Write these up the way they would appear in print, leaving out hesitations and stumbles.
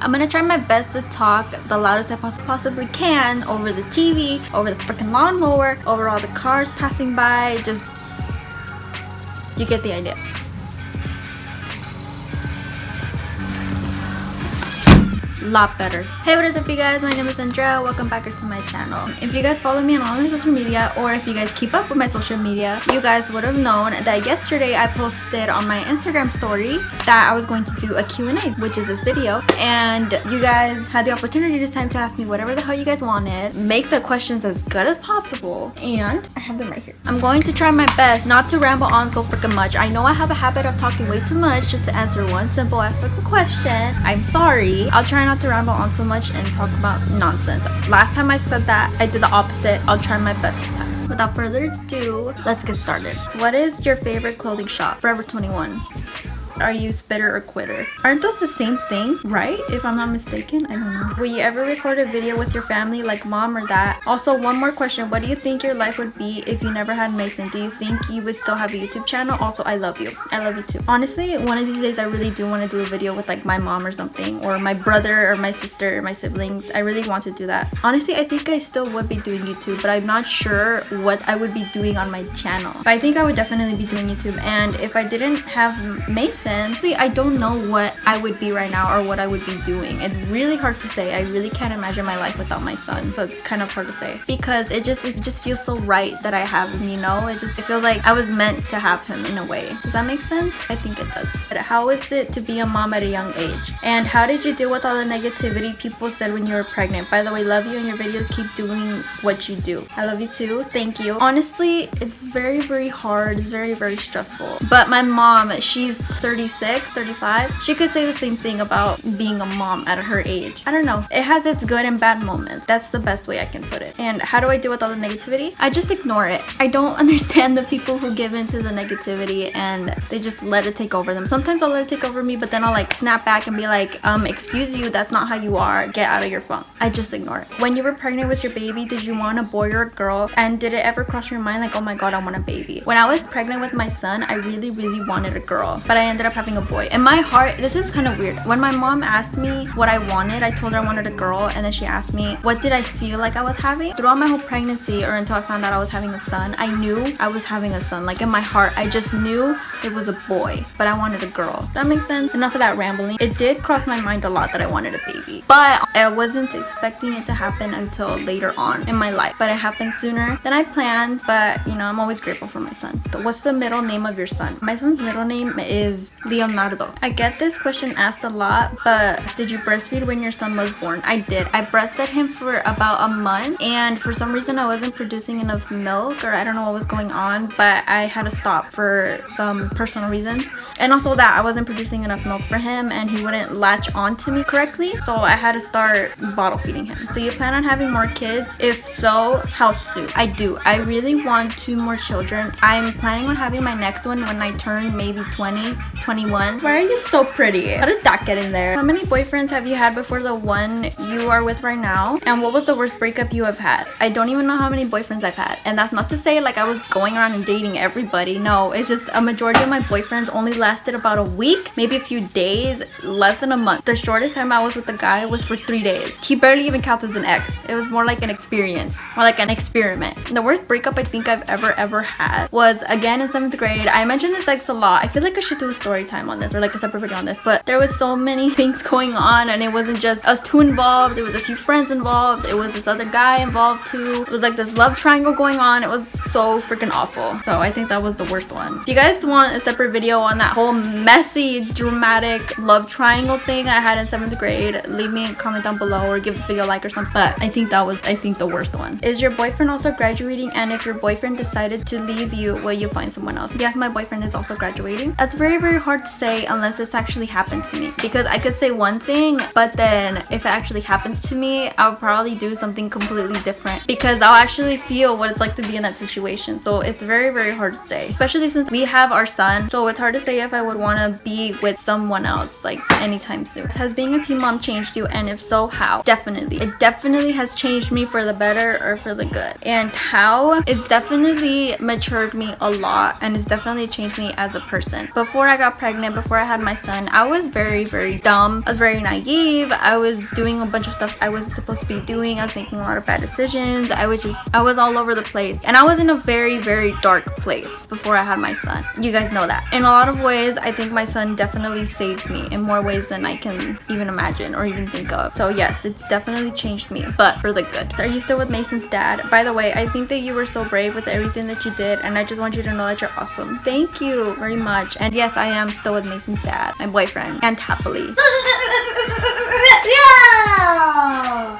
I'm gonna try my best to talk the loudest I possibly can over the TV, over the freaking lawnmower, over all the cars passing by. Just, you get the idea. Lot better. Hey, what is up, you guys? My name is Andrea. Welcome back to my channel. If you guys follow me on all my social media, or if you guys keep up with my social media, you guys would have known that yesterday I posted on my Instagram story that I was going to do a Q&A, which is this video, and you guys had the opportunity this time to ask me whatever the hell you guys wanted, make the questions as good as possible, and I have them right here. I'm going to try my best not to ramble on so freaking much. I know I have a habit of talking way too much just to answer one simple ass fucking question. I'm sorry. I'll try not to ramble on so much and talk about nonsense. Last time I said that, I did the opposite. I'll try my best this time. Without further ado, let's get started. What is your favorite clothing shop? Forever 21. Are you spitter or quitter? Aren't those the same thing, right? If I'm not mistaken, I don't know. Will you ever record a video with your family like mom or dad? Also, one more question. What do you think your life would be if you never had Mason? Do you think you would still have a YouTube channel? Also, I love you. I love you too. Honestly, one of these days I really do want to do a video with like my mom or something, or my brother or my sister or my siblings. I really want to do that. Honestly, I think I still would be doing YouTube, but I'm not sure what I would be doing on my channel. But I think I would definitely be doing YouTube, and if I didn't have Mason, see, I don't know what I would be right now or what I would be doing. It's really hard to say. I really can't imagine my life without my son. So it's kind of hard to say because it just feels so right that I have him, you know? It feels like I was meant to have him in a way. Does that make sense? I think it does. But how is it to be a mom at a young age? And how did you deal with all the negativity people said when you were pregnant? By the way, love you, and your videos keep doing what you do. I love you too. Thank you. Honestly, it's very, very hard. It's very, very stressful. But my mom, she's 36, 35. She could say the same thing about being a mom at her age. I don't know. It has its good and bad moments. That's the best way I can put it. And how do I deal with all the negativity? I just ignore it. I don't understand the people who give into the negativity and they just let it take over them. Sometimes I'll let it take over me, but then I'll like snap back and be like, excuse you, that's not how you are. Get out of your funk. I just ignore it. When you were pregnant with your baby, did you want a boy or a girl? And did it ever cross your mind like, oh my god, I want a baby? When I was pregnant with my son, I really, really wanted a girl, but I ended up having a boy. In my heart, this is kind of weird. When my mom asked me what I wanted, I told her I wanted a girl, and then she asked me what did I feel like I was having. Throughout my whole pregnancy, or until I found out I was having a son, I knew I was having a son. Like in my heart, I just knew it was a boy, but I wanted a girl. Does that make sense? Enough of that rambling. It did cross my mind a lot that I wanted a baby, but I wasn't expecting it to happen until later on in my life. But it happened sooner than I planned, but you know, I'm always grateful for my son. So what's the middle name of your son? My son's middle name is Leonardo. I get this question asked a lot, but did you breastfeed when your son was born? I did. I breastfed him for about a month, and for some reason I wasn't producing enough milk, or I don't know what was going on, but I had to stop for some personal reasons. And also that I wasn't producing enough milk for him and he wouldn't latch on to me correctly, so I had to start bottle feeding him. So you plan on having more kids? If so, how soon? I do. I really want 2 more children. I'm planning on having my next one when I turn maybe 20, 21. Why are you so pretty? How did that get in there? How many boyfriends have you had before the one you are with right now? And what was the worst breakup you have had? I don't even know how many boyfriends I've had. And that's not to say like I was going around and dating everybody. No, it's just a majority of my boyfriends only lasted about a week, maybe a few days, less than a month. The shortest time I was with a guy was for 3 days. He barely even counts as an ex. It was more like an experience, more like an experiment. The worst breakup I think I've ever had was again in 7th grade. I mentioned this ex a lot. I feel like I should do a story time on this or like a separate video on this, but there was so many things going on, and it wasn't just us 2 involved. There was a few friends involved. It was this other guy involved too. It was like this love triangle going on. It was so freaking awful. So I think that was the worst one. If you guys want a separate video on that whole messy, dramatic love triangle thing I had in 7th grade, leave me a comment down below or give this video a like or something. But I think that was the worst one. Is your boyfriend also graduating? And if your boyfriend decided to leave you, will you find someone else? Yes, my boyfriend is also graduating. That's very, very hard to say unless it's actually happened to me, because I could say one thing, but then if it actually happens to me, I'll probably do something completely different because I'll actually feel what it's like to be in that situation. So it's very, very hard to say, especially since we have our son. So it's hard to say if I would want to be with someone else like anytime soon. Has being a teen mom changed you, and if so, how? Definitely. It definitely has changed me for the better or for the good. And how? It's definitely matured me a lot, and it's definitely changed me as a person. Before I got got pregnant, before I had my son, I was very, very dumb. I was very naive. I was doing a bunch of stuff I wasn't supposed to be doing. I was making a lot of bad decisions. I was all over the place. And I was in a very, very dark place before I had my son. You guys know that. In a lot of ways, I think my son definitely saved me in more ways than I can even imagine or even think of. So yes, it's definitely changed me, but for the good. So are you still with Mason's dad? By the way, I think that you were so brave with everything that you did, and I just want you to know that you're awesome. Thank you very much. And yes, I am still with Mason's dad, my boyfriend, and happily.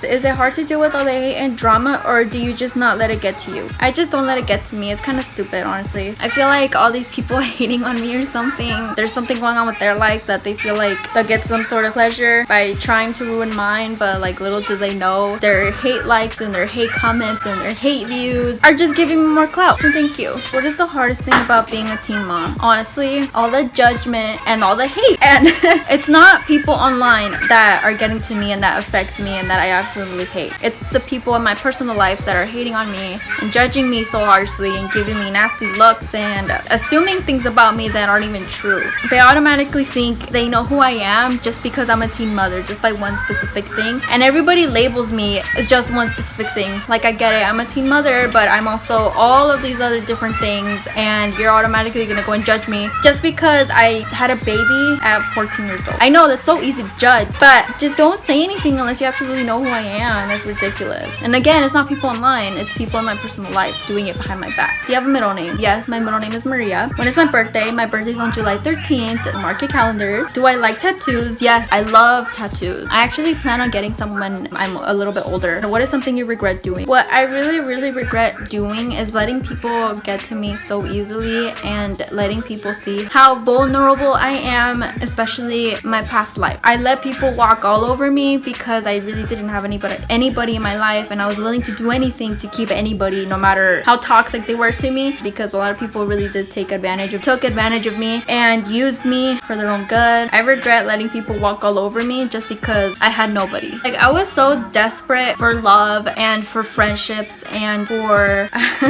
Is it hard to deal with all the hate and drama, or do you just not let it get to you? I just don't let it get to me. It's kind of stupid, honestly. I feel like all these people hating on me or something, there's something going on with their life that they feel like they'll get some sort of pleasure by trying to ruin mine, but like little do they know their hate likes and their hate comments and their hate views are just giving me more clout. So thank you. What is the hardest thing about being a teen mom? Honestly, all the judgment and all the hate. And it's not people online that are getting to me and that affect me and that I absolutely hate. It's the people in my personal life that are hating on me and judging me so harshly and giving me nasty looks and assuming things about me that aren't even true. They automatically think they know who I am just because I'm a teen mother, just by one specific thing. And everybody labels me as just one specific thing. Like, I get it, I'm a teen mother, but I'm also all of these other different things, and you're automatically gonna go and judge me just because I had a baby at 14 years old. I know that's so easy to judge, but just don't say anything unless you absolutely know who I am. That's ridiculous. And again, it's not people online, it's people in my personal life doing it behind my back. Do you have a middle name? Yes, my middle name is Maria. When is my birthday? My birthday's on July 13th. Mark your calendars. Do I like tattoos? Yes, I love tattoos. I actually plan on getting some when I'm a little bit older. What is something you regret doing? What I really, really regret doing is letting people get to me so easily and letting people see how vulnerable I am, especially my past life. I let people walk all over me because I really didn't have anybody in my life, and I was willing to do anything to keep anybody, no matter how toxic they were to me, because a lot of people really did took advantage of me and used me for their own good. I regret letting people walk all over me just because I had nobody. Like, I was so desperate for love and for friendships and for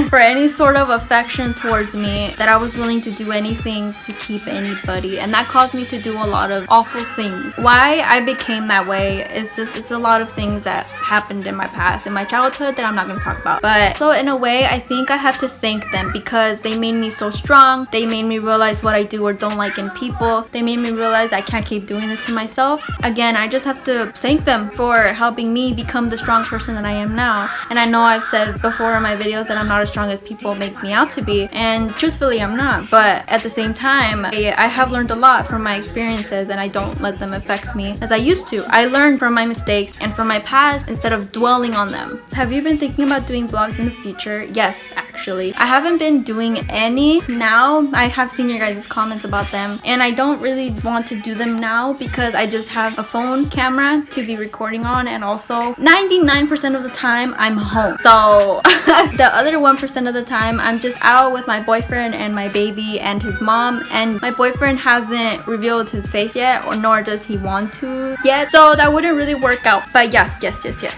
for any sort of affection towards me that I was willing to do anything to keep anybody, and that caused me to do a lot of awful things. Why I became that way, it's a lot of things that happened in my past, in my childhood, that I'm not going to talk about. But so in a way, I think I have to thank them because they made me so strong. They made me realize what I do or don't like in people. They made me realize I can't keep doing this to myself. Again, I just have to thank them for helping me become the strong person that I am now. And I know I've said before in my videos that I'm not as strong as people make me out to be, and truthfully I'm not, but at the same time I have learned a lot from my experiences, and I don't let them affect me as I used to. I learned from my mistakes and from my past instead of dwelling on them. Have you been thinking about doing vlogs in the future? Yes, actually. I haven't been doing any now. I have seen your guys' comments about them, and I don't really want to do them now because I just have a phone camera to be recording on, and also 99% of the time I'm home. So the other 1% of the time I'm just out with my boyfriend and my baby and his mom, and my boyfriend hasn't revealed his face yet, or nor does he want to yet, so that wouldn't really work out. But yes,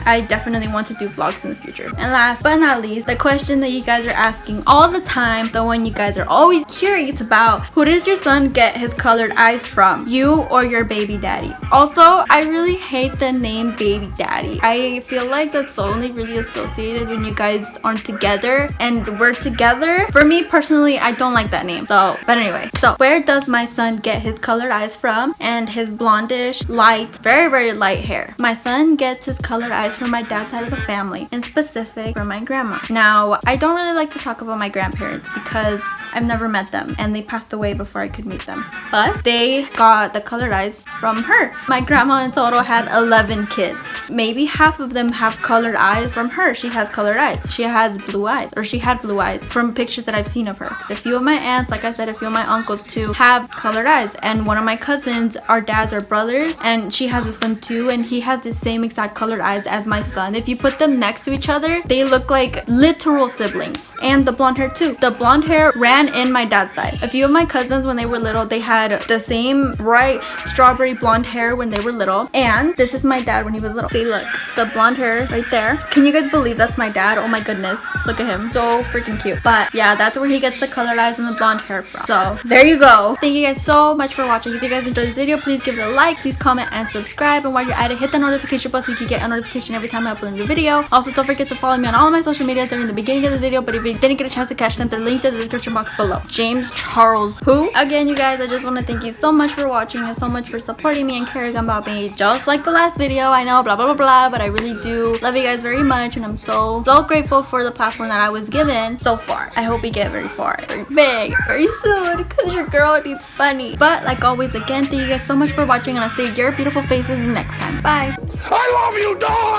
I definitely want to do vlogs in the future. And last but not least, the question that you guys are asking all the time, the one you guys are always curious about: who does your son get his colored eyes from, you or your baby daddy? Also, I really hate the name baby daddy. I feel like that's only really associated when you guys aren't together, and we're together. For me personally, I don't like that name. So, but anyway, so where does my son get his colored eyes from and his blondish, light, very, very light hair? My son gets his colored eyes from my dad's side of the family, in specific from my grandma. Now, I don't really like to talk about my grandparents because I've never met them and they passed away before I could meet them, but they got the colored eyes from her. My grandma in total had 11 kids. Maybe half of them have colored eyes from her. She has colored eyes. She has blue eyes, or she had blue eyes from pictures that I've seen of her. A few of my aunts, like I said, a few of my uncles too, have colored eyes, and one of my cousins, our dads are brothers, and she has a son too, and he has the same exact colored eyes as my son. If you put them next to each other, they look like literal siblings. And the blonde hair too. The blonde hair ran in my dad's side. A few of my cousins when they were little, they had the same bright strawberry blonde hair when they were little. And this is my dad when he was little. See, look, the blonde hair right there. Can you guys believe that's my dad? Oh my goodness, look at him, so freaking cute. But yeah, that's where he gets the colored eyes and the blonde hair from. So there you go. Thank you guys so much for watching. If you guys enjoyed this video, please give it a like, please comment and subscribe, and while you're at it, hit the notification bell so you can get a notification every time I upload a new video. Also, don't forget to follow me on all of my social medias. They're in the beginning of the video, but if you didn't get a chance to catch them, they're linked in the description box below. James Charles who? Again, you guys, I just want to thank you so much for watching and so much for supporting me and caring about me, just like the last video. I know, blah blah blah blah, but I really do love you guys very much, and I'm so grateful for the platform that I was given so far. I hope we get very far, very big, very soon, because your girl needs money. But like always, again, thank you guys so much for watching, and I'll see your beautiful faces next time. Bye. I love you, dog!